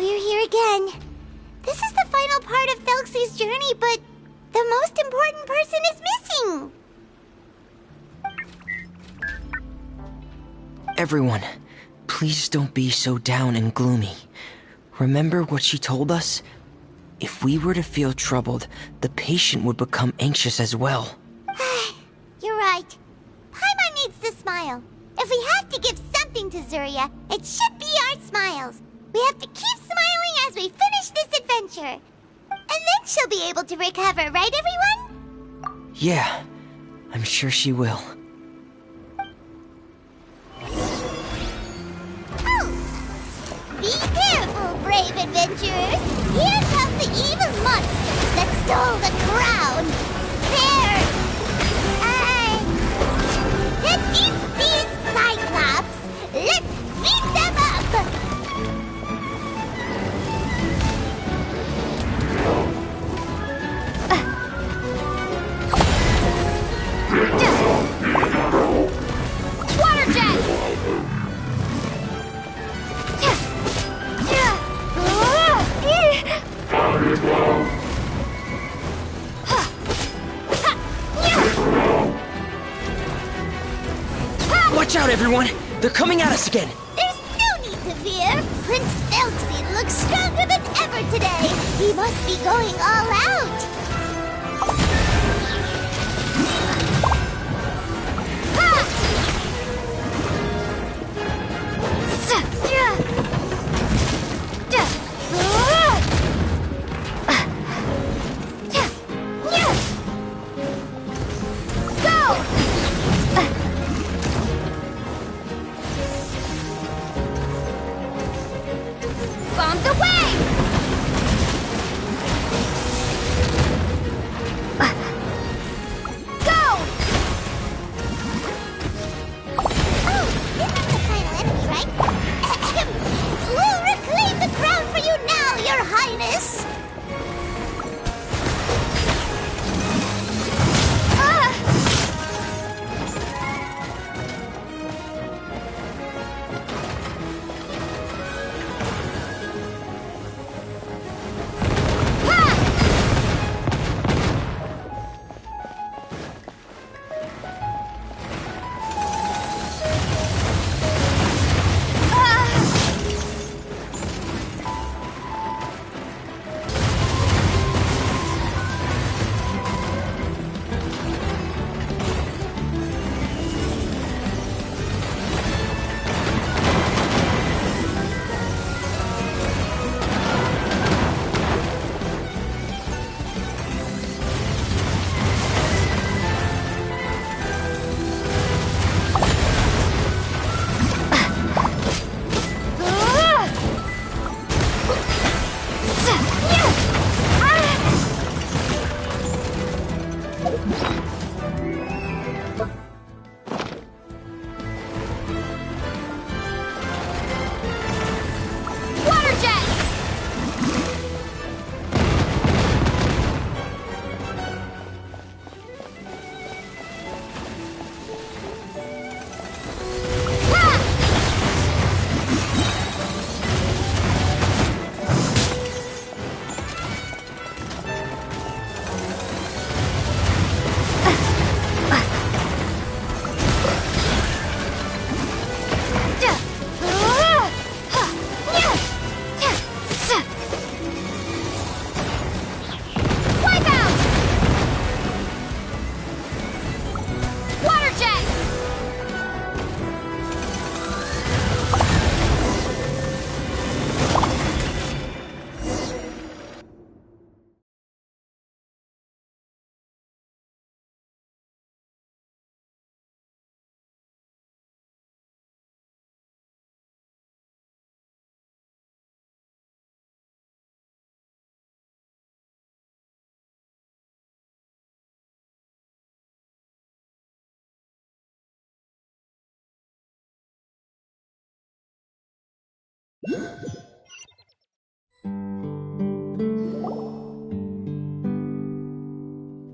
We're here again. This is the final part of Felxie's journey, but the most important person is missing. Everyone, please don't be so down and gloomy. Remember what she told us? If we were to feel troubled, the patient would become anxious as well. You're right. Paimon needs to smile. If we have to give something to Zuria, it should be our smiles. We have to keep smiling as we finish this adventure. And then she'll be able to recover, right, everyone? Yeah, I'm sure she will. Oh! Be careful, brave adventurers! Here come the evil monsters that stole the crown! These Cyclops! Let's beat them up! Water jet! Watch out, everyone! They're coming at us again! There's no need to fear! Prince Felxie looks stronger than ever today! He must be going all out!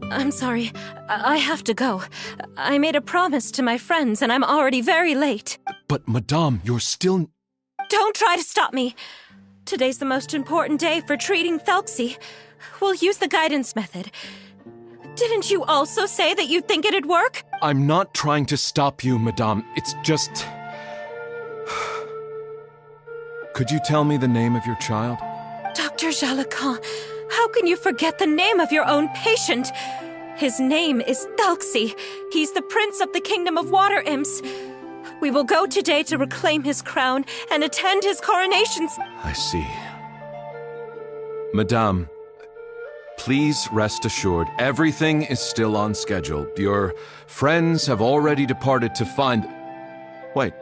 I'm sorry. I have to go. I made a promise to my friends, and I'm already very late. But, Madame, you're still... Don't try to stop me. Today's the most important day for treating Thelxie. We'll use the guidance method. Didn't you also say that you think it'd work? I'm not trying to stop you, Madame. It's just... Could you tell me the name of your child? Dr. Jalacan, how can you forget the name of your own patient? His name is Thelxie. He's the prince of the kingdom of water imps. We will go today to reclaim his crown and attend his coronation. I see. Madame, please rest assured, everything is still on schedule. Your friends have already departed to find... Wait,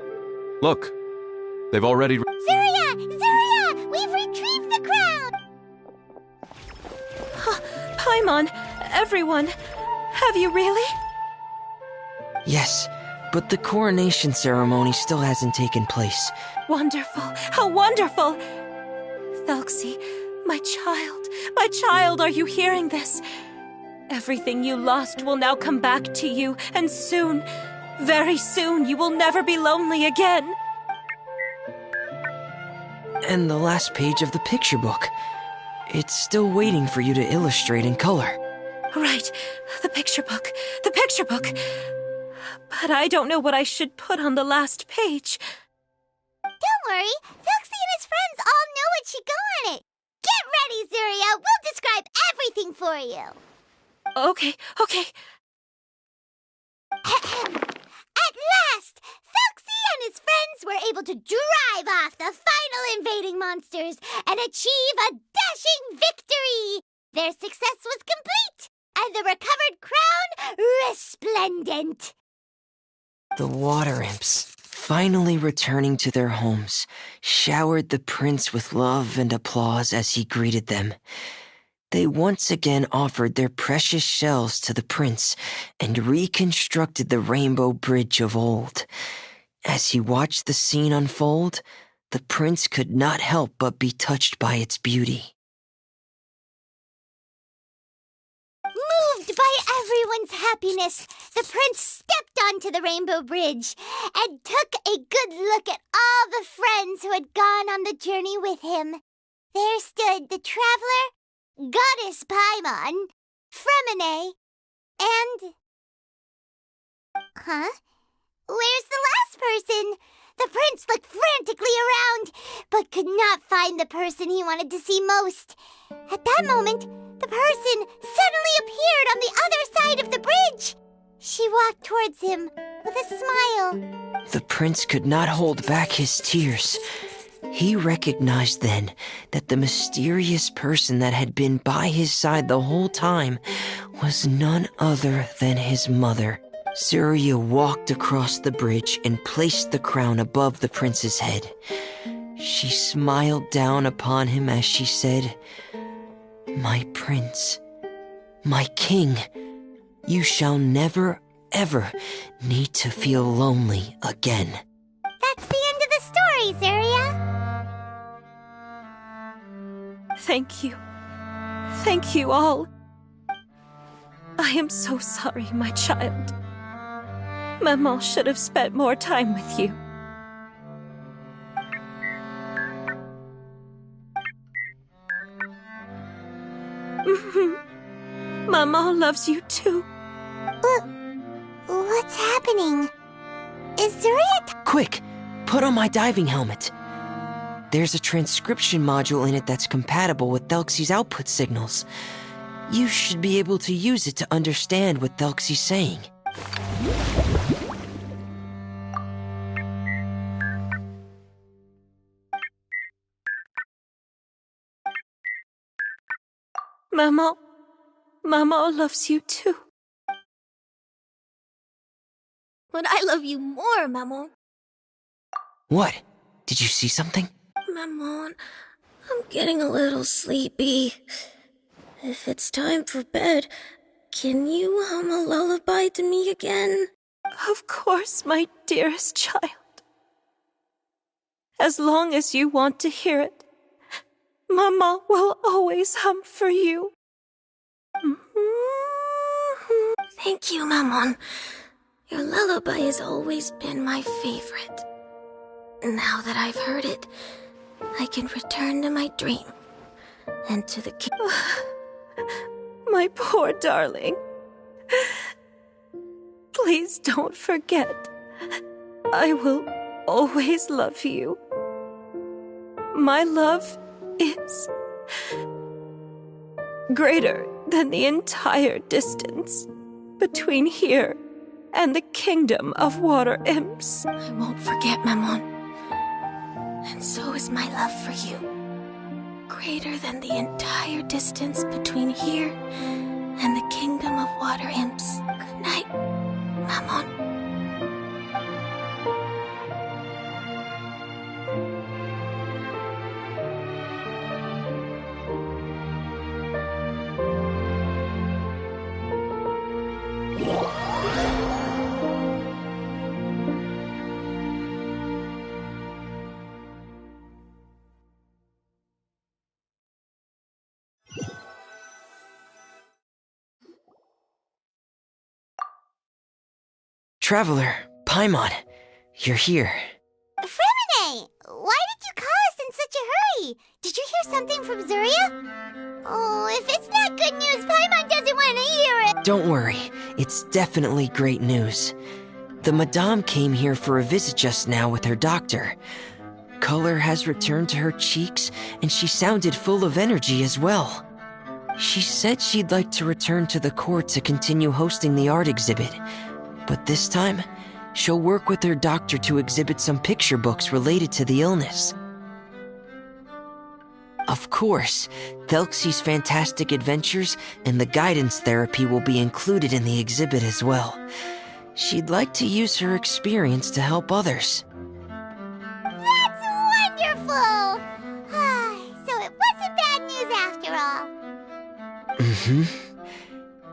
look. They've already... Zuria! Zuria! We've retrieved the crown! Paimon, everyone, have you really? Yes, but the coronation ceremony still hasn't taken place. Wonderful! How wonderful! Thelxie, my child, are you hearing this? Everything you lost will now come back to you, and soon, very soon, you will never be lonely again. And the last page of the picture book. It's still waiting for you to illustrate in color. Right, the picture book. But I don't know what I should put on the last page. Don't worry, Thelxie and his friends all know what should go on it. Get ready, Zuria! We'll describe everything for you. Okay. At last, Thelxie and his friends were able to drive off the final invading monsters and achieve a dashing victory. Their success was complete, and the recovered crown resplendent. The water imps, finally returning to their homes, showered the prince with love and applause as he greeted them. They once again offered their precious shells to the prince and reconstructed the rainbow bridge of old. As he watched the scene unfold, the prince could not help but be touched by its beauty. Moved by everyone's happiness, the prince stepped onto the rainbow bridge and took a good look at all the friends who had gone on the journey with him. There stood the traveler, Goddess Paimon, Fremine, and... Huh? Where's the last person? The prince looked frantically around, but could not find the person he wanted to see most. At that moment, the person suddenly appeared on the other side of the bridge. She walked towards him with a smile. The prince could not hold back his tears. He recognized then that the mysterious person that had been by his side the whole time was none other than his mother. Zuria walked across the bridge and placed the crown above the prince's head. She smiled down upon him as she said, "My prince, my king, you shall never, ever need to feel lonely again." That's the end of the story, Zuria. Thank you. Thank you all. I am so sorry, my child. Maman should have spent more time with you. Maman loves you too. What's happening? Is Zuria... Quick, put on my diving helmet. There's a transcription module in it that's compatible with Thelxie's output signals. You should be able to use it to understand what Thelxie's saying. Maman loves you too. But I love you more, Maman. What? Did you see something? Maman, I'm getting a little sleepy. If it's time for bed, can you hum a lullaby to me again? Of course, my dearest child. As long as you want to hear it, Maman will always hum for you. Thank you, Maman. Your lullaby has always been my favorite. Now that I've heard it, I I can return to my dream and to the My poor darling. Please don't forget. I will always love you. My love is greater than the entire distance between here and the kingdom of water imps. I won't forget, Maman. And so is my love for you. Greater than the entire distance between here and the kingdom of water imps. Good night, Maman. Traveler, Paimon, you're here. Fremine! Why did you call us in such a hurry? Did you hear something from Zuria? Oh, if it's not good news, Paimon doesn't want to hear it! Don't worry, it's definitely great news. The Madame came here for a visit just now with her doctor. Color has returned to her cheeks, and she sounded full of energy as well. She said she'd like to return to the court to continue hosting the art exhibit. But this time, she'll work with her doctor to exhibit some picture books related to the illness. Of course, Thelxie's fantastic adventures and the guidance therapy will be included in the exhibit as well. She'd like to use her experience to help others. That's wonderful! So it wasn't bad news after all. Mm-hmm.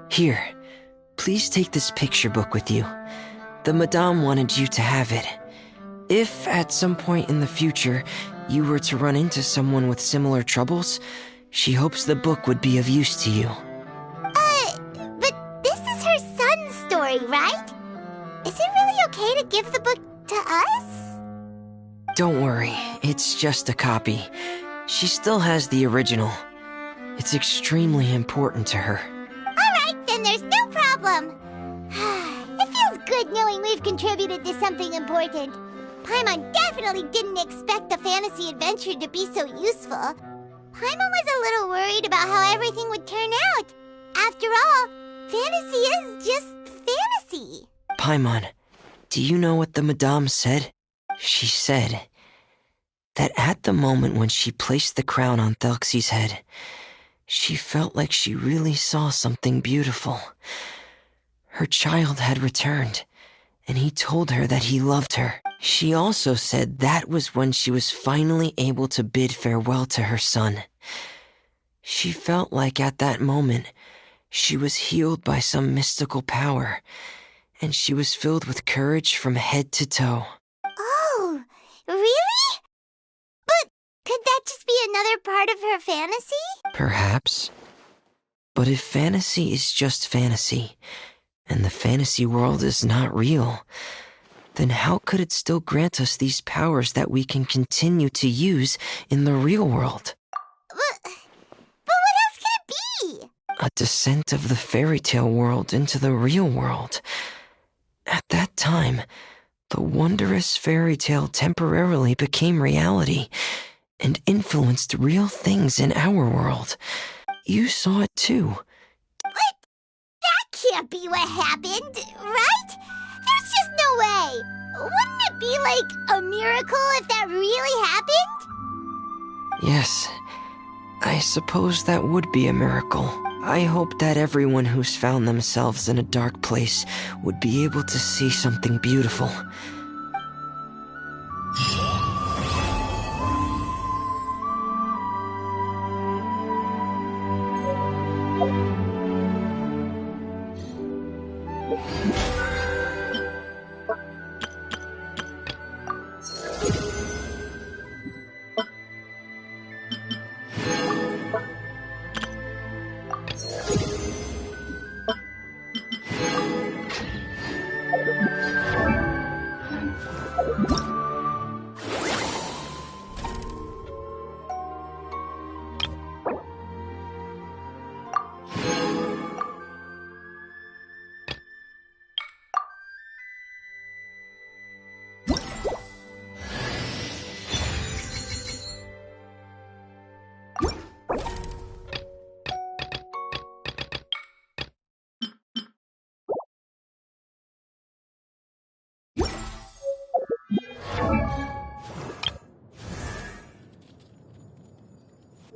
Here. Please take this picture book with you. The Madame wanted you to have it. If, at some point in the future, you were to run into someone with similar troubles, she hopes the book would be of use to you. But this is her son's story, right? Is it really okay to give the book to us? Don't worry, it's just a copy. She still has the original. It's extremely important to her. Alright, then there's no problem. It feels good knowing we've contributed to something important. Paimon definitely didn't expect the fantasy adventure to be so useful. Paimon was a little worried about how everything would turn out. After all, fantasy is just fantasy. Paimon, do you know what the Madame said? She said that at the moment when she placed the crown on Thelxie's head, she felt like she really saw something beautiful. Her child had returned, and he told her that he loved her. She also said that was when she was finally able to bid farewell to her son. She felt like at that moment, she was healed by some mystical power, and she was filled with courage from head to toe. Oh, really? But could that just be another part of her fantasy? Perhaps. But if fantasy is just fantasy, and the fantasy world is not real, then how could it still grant us these powers that we can continue to use in the real world? But what else could it be? A descent of the fairy tale world into the real world. At that time, the wondrous fairy tale temporarily became reality and influenced real things in our world. You saw it too. But that can't be what happened, right? There's just no way. Wouldn't it be like a miracle if that really happened? Yes, I suppose that would be a miracle. I hope that everyone who's found themselves in a dark place would be able to see something beautiful.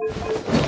Huh?